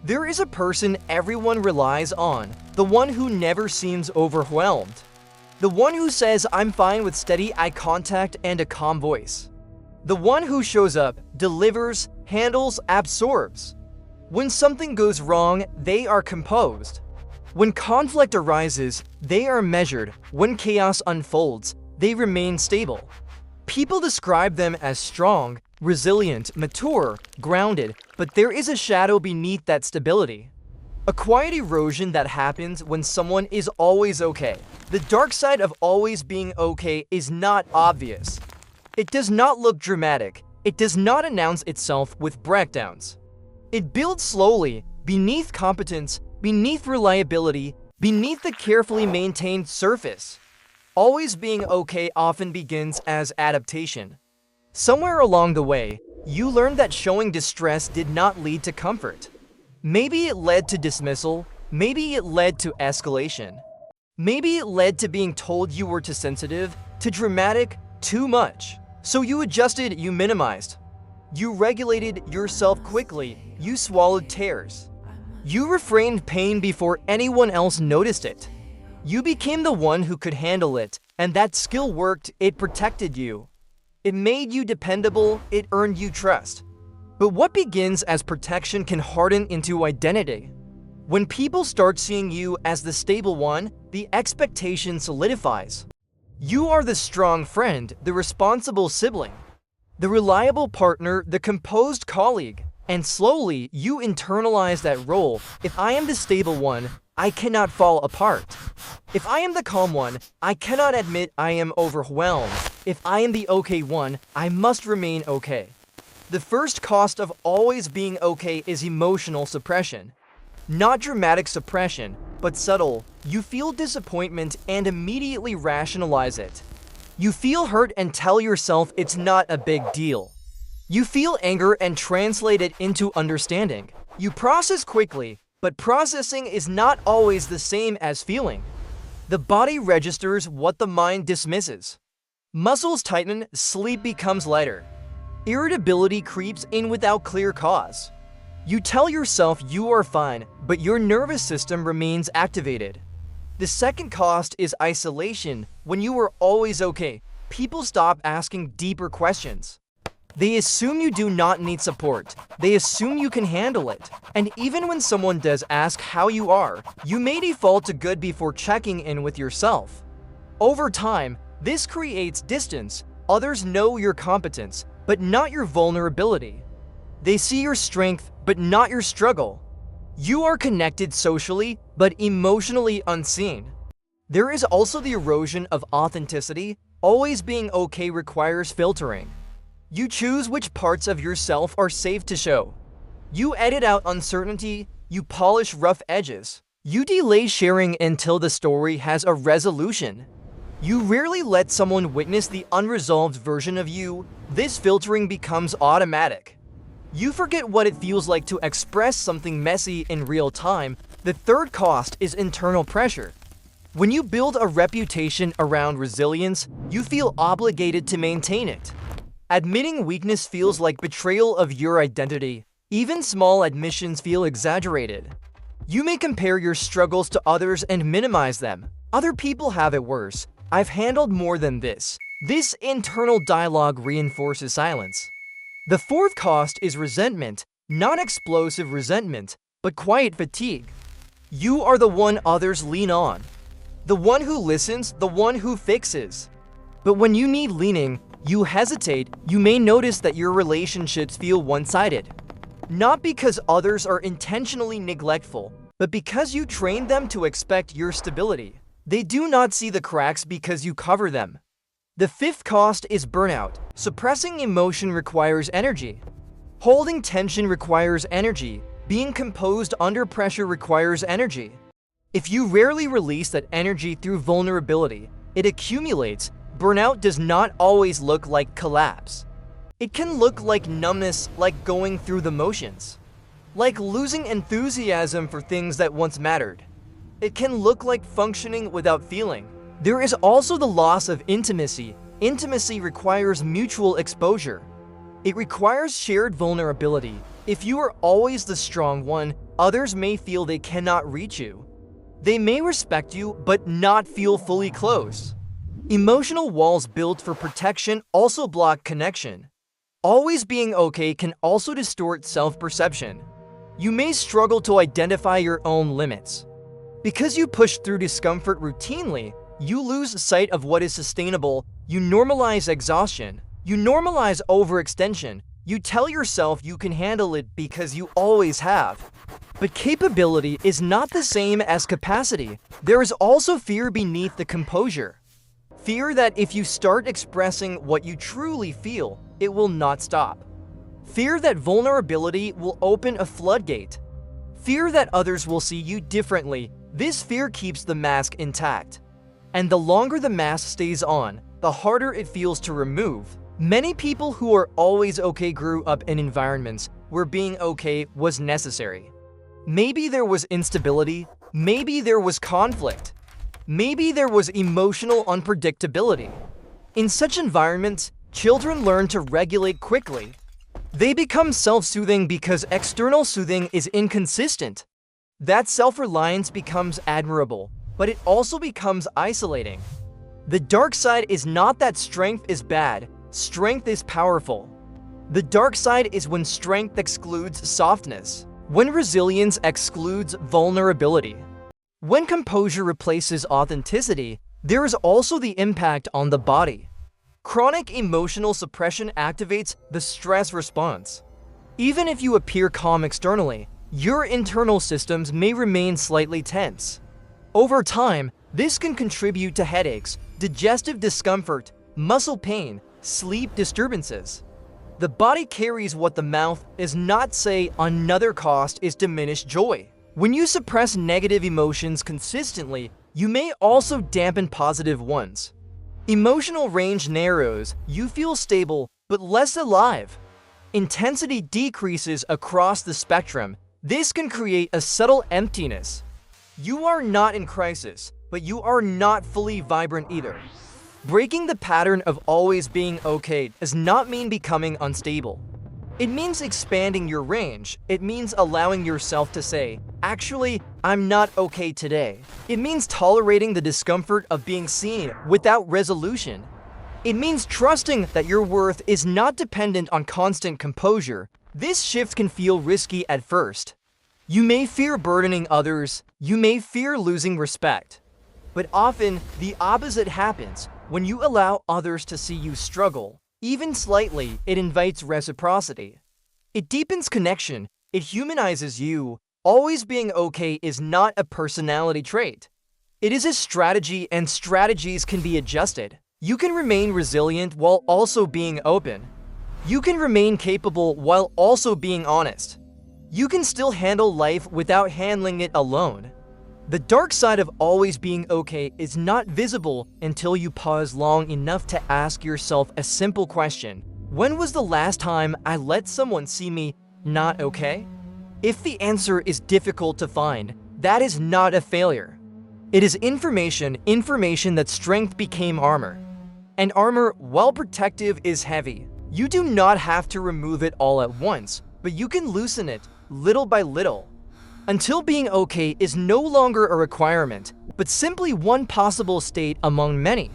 There is a person everyone relies on, the one who never seems overwhelmed. The one who says, "I'm fine," with steady eye contact and a calm voice. The one who shows up, delivers, handles, absorbs. When something goes wrong, they are composed. When conflict arises, they are measured. When chaos unfolds, they remain stable. People describe them as strong, resilient, mature, grounded, but there is a shadow beneath that stability. A quiet erosion that happens when someone is always okay. The dark side of always being okay is not obvious. It does not look dramatic. It does not announce itself with breakdowns. It builds slowly, beneath competence, beneath reliability, beneath the carefully maintained surface. Always being okay often begins as adaptation. Somewhere along the way, you learned that showing distress did not lead to comfort. Maybe it led to dismissal, maybe it led to escalation. Maybe it led to being told you were too sensitive, too dramatic, too much. So you adjusted, you minimized. You regulated yourself quickly, you swallowed tears. You refrained pain before anyone else noticed it. You became the one who could handle it, and that skill worked. It protected you. It made you dependable, it earned you trust. But what begins as protection can harden into identity. When people start seeing you as the stable one, the expectation solidifies. You are the strong friend, the responsible sibling, the reliable partner, the composed colleague. And slowly, you internalize that role. If I am the stable one, I cannot fall apart. If I am the calm one, I cannot admit I am overwhelmed. If I am the okay one, I must remain okay. The first cost of always being okay is emotional suppression. Not dramatic suppression, but subtle. You feel disappointment and immediately rationalize it. You feel hurt and tell yourself it's not a big deal. You feel anger and translate it into understanding. You process quickly, but processing is not always the same as feeling. The body registers what the mind dismisses. Muscles tighten, sleep becomes lighter. Irritability creeps in without clear cause. You tell yourself you are fine, but your nervous system remains activated. The second cost is isolation. When you are always okay, people stop asking deeper questions. They assume you do not need support. They assume you can handle it. And even when someone does ask how you are, you may default to good before checking in with yourself. Over time, this creates distance. Others know your competence, but not your vulnerability. They see your strength, but not your struggle. You are connected socially, but emotionally unseen. There is also the erosion of authenticity. Always being okay requires filtering. You choose which parts of yourself are safe to show. You edit out uncertainty, you polish rough edges. You delay sharing until the story has a resolution. You rarely let someone witness the unresolved version of you. This filtering becomes automatic. You forget what it feels like to express something messy in real time. The third cost is internal pressure. When you build a reputation around resilience, you feel obligated to maintain it. Admitting weakness feels like betrayal of your identity. Even small admissions feel exaggerated. You may compare your struggles to others and minimize them. Other people have it worse. I've handled more than this. This internal dialogue reinforces silence. The fourth cost is resentment, not explosive resentment, but quiet fatigue. You are the one others lean on. The one who listens, the one who fixes. But when you need leaning, you hesitate. You may notice that your relationships feel one-sided. Not because others are intentionally neglectful, but because you trained them to expect your stability. They do not see the cracks because you cover them. The fifth cost is burnout. Suppressing emotion requires energy. Holding tension requires energy. Being composed under pressure requires energy. If you rarely release that energy through vulnerability, it accumulates. Burnout does not always look like collapse. It can look like numbness, like going through the motions, like losing enthusiasm for things that once mattered. It can look like functioning without feeling. There is also the loss of intimacy. Intimacy requires mutual exposure. It requires shared vulnerability. If you are always the strong one, others may feel they cannot reach you. They may respect you, but not feel fully close. Emotional walls built for protection also block connection. Always being okay can also distort self-perception. You may struggle to identify your own limits. Because you push through discomfort routinely, you lose sight of what is sustainable. You normalize exhaustion. You normalize overextension. You tell yourself you can handle it because you always have. But capability is not the same as capacity. There is also fear beneath the composure. Fear that if you start expressing what you truly feel, it will not stop. Fear that vulnerability will open a floodgate. Fear that others will see you differently. This fear keeps the mask intact. And the longer the mask stays on, the harder it feels to remove. Many people who are always okay grew up in environments where being okay was necessary. Maybe there was instability, maybe there was conflict, maybe there was emotional unpredictability. In such environments, children learn to regulate quickly. They become self-soothing because external soothing is inconsistent. That self-reliance becomes admirable, but it also becomes isolating. The dark side is not that strength is bad, strength is powerful. The dark side is when strength excludes softness, when resilience excludes vulnerability. When composure replaces authenticity, there is also the impact on the body. Chronic emotional suppression activates the stress response. Even if you appear calm externally, your internal systems may remain slightly tense. Over time, this can contribute to headaches, digestive discomfort, muscle pain, sleep disturbances. The body carries what the mouth does not say. Another cost is diminished joy. When you suppress negative emotions consistently, you may also dampen positive ones. Emotional range narrows, you feel stable, but less alive. Intensity decreases across the spectrum. This can create a subtle emptiness. You are not in crisis, but you are not fully vibrant either. Breaking the pattern of always being okay does not mean becoming unstable. It means expanding your range. It means allowing yourself to say, actually, I'm not okay today. It means tolerating the discomfort of being seen without resolution. It means trusting that your worth is not dependent on constant composure. This shift can feel risky at first. You may fear burdening others. You may fear losing respect. But often, the opposite happens. When you allow others to see you struggle, even slightly, it invites reciprocity. It deepens connection. It humanizes you. Always being okay is not a personality trait. It is a strategy, and strategies can be adjusted. You can remain resilient while also being open. You can remain capable while also being honest. You can still handle life without handling it alone. The dark side of always being okay is not visible until you pause long enough to ask yourself a simple question. When was the last time I let someone see me not okay? If the answer is difficult to find, that is not a failure. It is information that strength became armor. And armor, while protective, is heavy. You do not have to remove it all at once, but you can loosen it little by little. Until being okay is no longer a requirement, but simply one possible state among many.